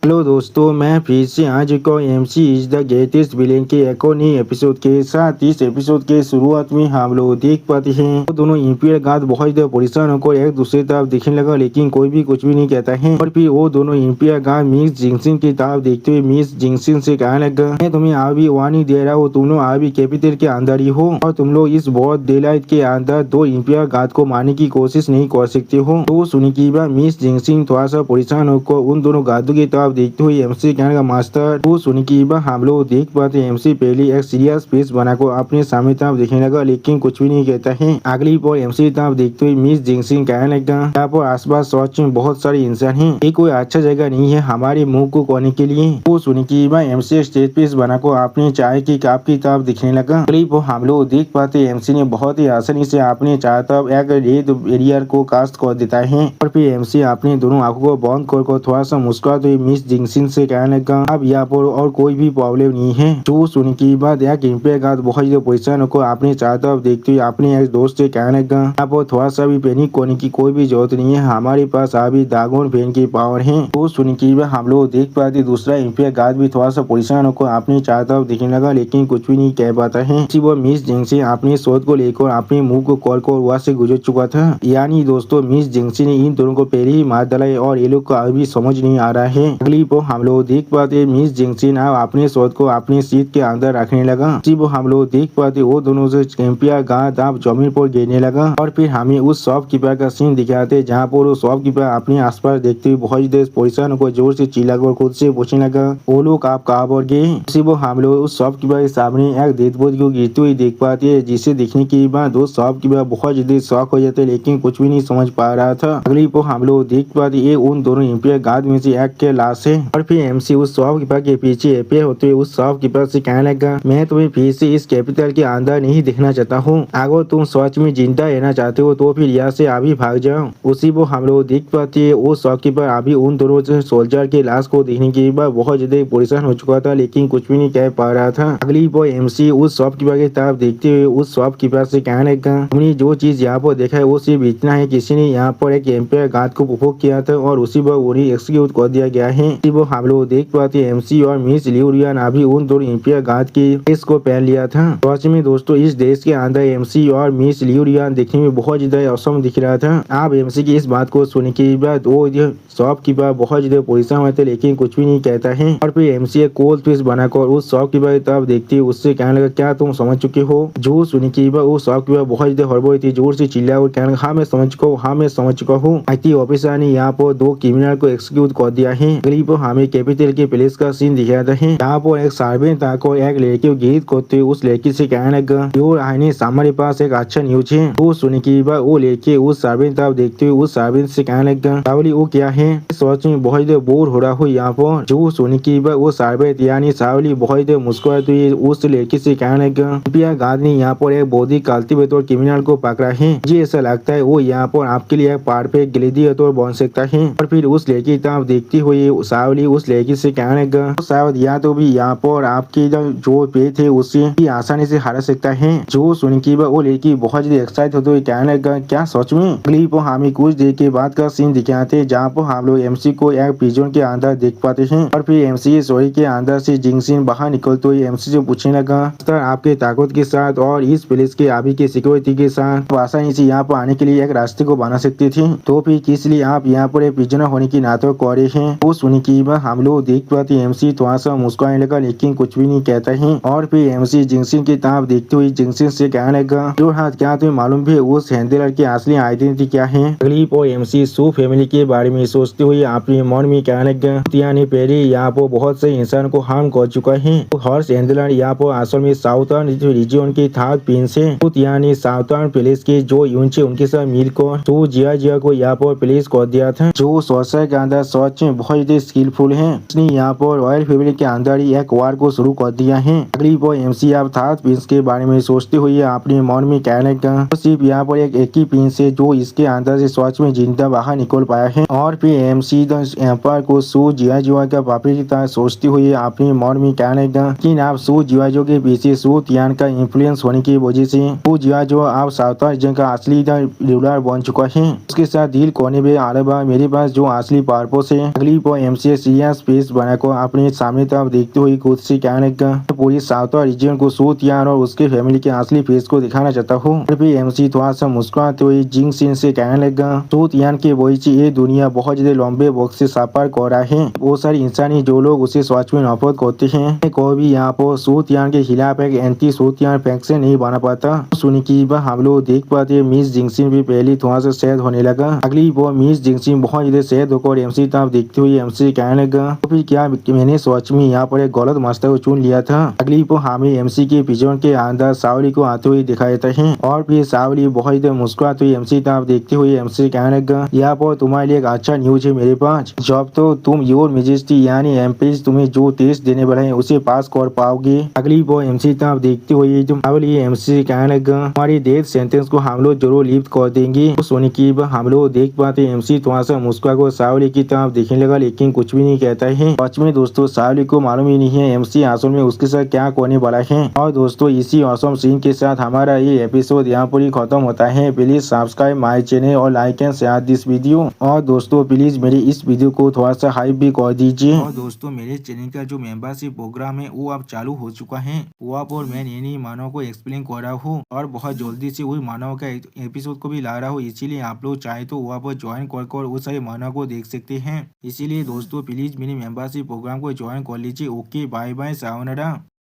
Hello दोस्तों, मैं फिर से आ चुका हूँ MC is the greatest villain के एक और नई एपिसोड के साथ। इस एपिसोड के शुरुआत में हम लोग देख पाते हैं वो दोनों इंपीरियल गार्ड बहुत ज्यादा परेशान होकर एक दूसरे तरफ दिखने लगा, लेकिन कोई भी कुछ भी नहीं कहता है। और फिर वो दोनों इंपीरियल गार्ड मिस जिंगसिन की तरफ देखते हुए मिस जिंगसिन से कहने लगा, मैं तुम्हें अभी वार्निंग दे रहा हूँ, तुम लोग अभी कैपिटल के अंदर ही हो और तुम लोग इस बहुत डेलाइट के अंदर दो इंपीरियल गार्ड को मारने की कोशिश नहीं कर सकते हो। तो सुनी की बात मिस जिंगसिन थोड़ा सा परेशान होकर उन दोनों गार्डों की तरफ देखते हुए एमसी कहने का मास्टर वो सुनी की बात हम लोग देख पाते हैं। एमसी पहले एक सीरियस फेस बनाकर अपने सामने तरफ देखने लगा, लेकिन कुछ भी नहीं कहता है। अगली पर एमसी तरफ देखते हुए मिस जिंगसिन कहने लगा, यहाँ पर आसपास सच में बहुत सारे इंसान हैं, ये कोई अच्छा जगह नहीं है हमारे मुंह को खोने के लिए। वो सुनी की बात एमसी स्टेज पेस बनाकर अपने चाय की कप की तरफ दिखने लगा। अगली पर हम लोग देख पाते हैं एमसी ने बहुत ही आसानी से अपने चाय तरफ एक रेड एरियर को कास्ट कर देता है और फिर एमसी अपने दोनों आंखों को बंद कर थोड़ा सा मुस्कुराते हुए मिस जिंगसिन से कहने लगा, अब यहाँ पर और कोई भी प्रॉब्लम नहीं है। तो सुनने की बात एक इंपीरियल गार्ड बहुत ज्यादा परेशान होकर अपने चारों तरफ देखते हुए अपने एक दोस्त से कहने लगा, यहाँ पर थोड़ा सा भी पैनिक करने की कोई भी जरूरत नहीं है, हमारे पास अभी ड्रैगन फैन की पावर है। तो सुनने की बात हम लोग देख पाते दूसरा इंपीरियल गार्ड भी थोड़ा सा परेशान होकर अपने चारों तरफ देखने लगा, लेकिन कुछ भी नहीं कह पाता है। इसी वो मिस जिंगसिन अपने शोध को लेकर अपने मुंह को खोल कर वहाँ से गुजर चुका था। यानी दोस्तों मिस जिंगसिन ने इन दोनों को पहले ही मार डाला है और ये लोग को अभी समझ नहीं आ रहा है। अगली पर हम लोग देख पाते मिस जिंगसिन अब अपने शोध को अपने सीट के अंदर रखने लगा। वो हम लोग देख पाते वो दोनों से इंपीरियल गार्ड अब जमीन पर गिरने लगा और फिर हमें उस शॉपकीपर का सीन दिखाते जहाँ पर वो शॉपकीपर अपने आसपास देखते हुए बहुत देर परेशान होकर जोर से चिल्लाकर खुद से पूछने लगा, वो लोग आप कहाँ पर गए। वो हम लोग उस शॉपकीपर के सामने एक डेड बॉडी को गिरते हुए देख पाते है, जिसे देखने के बाद वो शॉपकीपर बहुत ज्यादा शॉक हो जाते, लेकिन कुछ भी नहीं समझ पा रहा था। अगली पर हम लोग देख पाते ये उन दोनों इंपीरियल गार्ड में से एक के लाश है और फिर एमसी उस शॉपकीपर के पीछे अपीयर होते हुए उस शॉपकीपर से कहने लगा, मैं तुम्हें फिर से इस कैपिटल के अंदर नहीं देखना चाहता हूँ, अगर तुम सच में जिंदा रहना चाहते हो तो फिर यहाँ से अभी भाग जाओ। उसी को हम लोग देख पाते है वो शॉपकीपर अभी उन दोनों सोल्जर के लाश को देखने के बाद बहुत ज्यादा परेशान हो चुका था, लेकिन कुछ भी नहीं कह पा रहा था। अगली पर एमसी उस शॉपकीपर की तरफ देखते हुए उस शॉपकीपर से कहने लगा, तुमने जो चीज यहाँ पर देखा है वो सिर्फ इतना है, किसी ने यहाँ पर एक एम्पायर गार्ड को प्रपोक किया था और उसी पर उन्हें एक्सिक्यूट कर दिया गया है। वो हम लोग देख पाते एमसी और मिस लियूरियन अभी उन दोनों इंपीरियल गार्ड की ड्रेस को पहन लिया था। सच में दोस्तों इस देश के अंदर एमसी और मिस लियूरियन देखने में बहुत ज्यादा औसम दिख रहा था। आप एमसी की इस बात को सुनने के बाद वो शॉपकीपर बहुत ज्यादा परेशान हुए थे, लेकिन कुछ भी नहीं कहता है और फिर एमसी एक कोल्ड फिश बनाकर उस शॉपकीपर की तरफ देखते हुए उससे कहने लगा, क्या तुम समझ चुके हो। जो सुनने के बाद वो शॉपकीपर बहुत ज्यादा हड़बड़ी थी, जोर से चिल्ला और कहने लगा, हाँ मैं समझ चुका हूँ, हाँ मैं समझ चुका हूँ। आईटी ऑफिसर ने यहाँ पर दो क्रिमिनल को एक्सिक्यूट कर दिया है। अगली पर हमें कैपिटल के प्लेस का सीन दिखाता है, यहाँ पर एक सर्वेंट आकर एक लड़की को गिरफ्त करते हुए उस लड़की से कहने लगा, योर हाइनेस हमारे पास एक अच्छा न्यूज है। वो सुनने के बाद वो लड़की उस सर्वेंट तरफ देखते हुए उस सर्वेंट से कहने लगा, सावली वो क्या है, सच में बहुत देर बोर हो रहा हूँ यहाँ पर। जो सुनने के बाद वो सर्वेंट यानी सावली बहुत देर मुस्कुराते हुए उस लड़की से कहने लगा, इंपीरियल गार्ड ने यहाँ पर एक बॉडी कल्टिवेटर क्रिमिनल को पकड़ा है, मुझे ऐसा लगता है वो यहाँ पर आपके लिए एक परफेक्ट ग्लैडिएटर बन सकता है। और फिर उस लड़की की तरफ देखती हुई सावली उस लड़की से कहने लगा, शायद या तो भी यहाँ पर आपकी जो पे थे उससे आसानी से हरा सकता है। जो सुन के वो लड़की बहुत ज्यादा एक्साइट होते हुए कहने लगा, क्या सच में। अगली पर हमें कुछ देर के बाद का सीन दिखाते हैं, जहाँ पर हम लोग एमसी को एक प्रिजन के अंदर देख पाते हैं और फिर एमसी सॉरी के अंदर से जिंगसिन बाहर निकलते हुए एमसी से पूछने लगा, सर आपके ताकत के साथ और इस प्लेस के अभी के सिक्योरिटी के साथ आसानी से यहाँ पर आने के लिए एक रास्ते को बना सकते थे, तो फिर किस लिए आप यहाँ पर प्रिजनर होने की नाटक कर रहे हैं। वो सुनी की बात हम लोग देख पाते एमसी थोड़ा सा मुस्कुराने लगा, लेकिन कुछ भी नहीं कहता है और फिर एमसी जिंगसिन की तरफ देखते हुए जिंगसिन से कहने लगा, जो हाथ क्या तुम्हें मालूम भी उस हैंडलर की असली आइडेंटिटी क्या है। अगली पर एमसी सू फैमिली के बारे में सोचते हुए अपने मन में कहने लगा, ने पहले यहाँ पर बहुत से इंसान को हार्म कर चुका है। हॉर्स हैंडलर यहाँ पर असल में साउथर्न रीजन के थर्ड प्रिंस है, यानी साउथर्न प्लेस के जो यूनिट उनके साथ मिलकर तो जिया को यहाँ पर प्लेस कर दिया था। जो सोशल के अंदर सच में बहुत ज्यादा स्किलफुल है, उसने यहाँ पर रॉयल फैमिली के अंदर ही एक वार को शुरू कर दिया है। अगली पर एमसी अब थर्ड प्रिंस के बारे में सोचते हुए अपने मन में कहने लगा, तो सिर्फ यहाँ पर एक ही प्रिंस है जो इसके अंदर से सच में जिंदा बाहर निकल पाया है। और फिर एमसी द एम्पायर को सू जिया का पापी की तरह सोचते हुए अपने मन में कहने लगा, कि आप सू जिया के पीछे सू तियान का इन्फ्लुएंस होने की वजह से सू जिया अब साउथ रीजन का असली रूलर बन चुका है। उसके साथ डील करने में अलावा मेरे पास जो असली पर्पस है। अगली पर एमसी सीरियस फेस बनाकर अपने सामने तरफ देखते हुए खुद से कहने लगा, पूरी साउथ रीजन को सूत यान और उसके फैमिली के असली फेस को दिखाना चाहता हूँ। फिर एमसी थोड़ा सा मुस्कुराते हुए जिंग सिन से कहने लगा, सूत यान के वही ये दुनिया बहुत ज्यादा लंबे वक्त से सफर कर रहा है। बहुत सारे इंसानी जो लोग उसे सच में नफरत करते हैं, कोई भी यहाँ पर सूत यान के खिलाफ एक एंटी सूत यान फैक्शन नहीं बना पाता। सुनी की हम लोग देख पाते मिस जिंगसिन भी पहले थोड़ा सा सैद होने लगा। अगली वो मिस जिंगसिन बहुत ज्यादा सैद होकर एमसी तरफ देखते हुए एमसी कहने लगा, तो फिर क्या मैंने सच में यहाँ पर एक गलत मास्टर को चुन लिया था। अगली वो हमें एमसी के पिजन के अंदर सावली को आते हुए दिखाई देता है और फिर सावली बहुत ज्यादा मुस्कुराते हुए एमसी तरफ देखते हुए एमसी कहने लगा, यहाँ पर तुम्हारे लिए एक अच्छा न्यूज है मेरे पास। जब तो तुम योर मेजेस्टी यानी एम्प्रेस तुम्हें जो टेस्ट देने वाला है उसे पास कर पाओगे। अगली वो एमसी तरफ देखते हुए सावली एमसी कहने लगा, हमारी डेथ सेंटेंस को हम लोग जरूर लिफ्ट कर देंगे। तो सोने की हम लोग देख पाते एमसी थोड़ा सा मुस्कुरा को सावली की तरफ देखने लगा, लेकिन कुछ भी नहीं कहता है। सच में दोस्तों सावली को मालूम ही नहीं है एमसी असल में उसके साथ क्या करने वाला है। और दोस्तों इसी ऑसम सीन के साथ हमारा ये एपिसोड यहाँ पर ही खत्म होता है। प्लीज सब्सक्राइब माई चैनल और like and share this video. और दोस्तों प्लीज मेरी इस वीडियो को थोड़ा सा हाइप भी कर दीजिए। और दोस्तों मेरे चैनल का जो मेंबरशिप प्रोग्राम है वो अब चालू हो चुका है। वो आप और मैं नई मानव को एक्सप्लेन कर रहा हूँ और बहुत जल्दी से वही मानव का एपिसोड को भी ला रहा हूँ। इसीलिए आप लोग चाहे तो वहाँ पर ज्वाइन कर वो सारे मानव को देख सकते हैं। इसीलिए दोस्तों प्लीज मेरी मेंबरशिप प्रोग्राम को ज्वाइन कर लीजिए। Okay bye bye sayonara.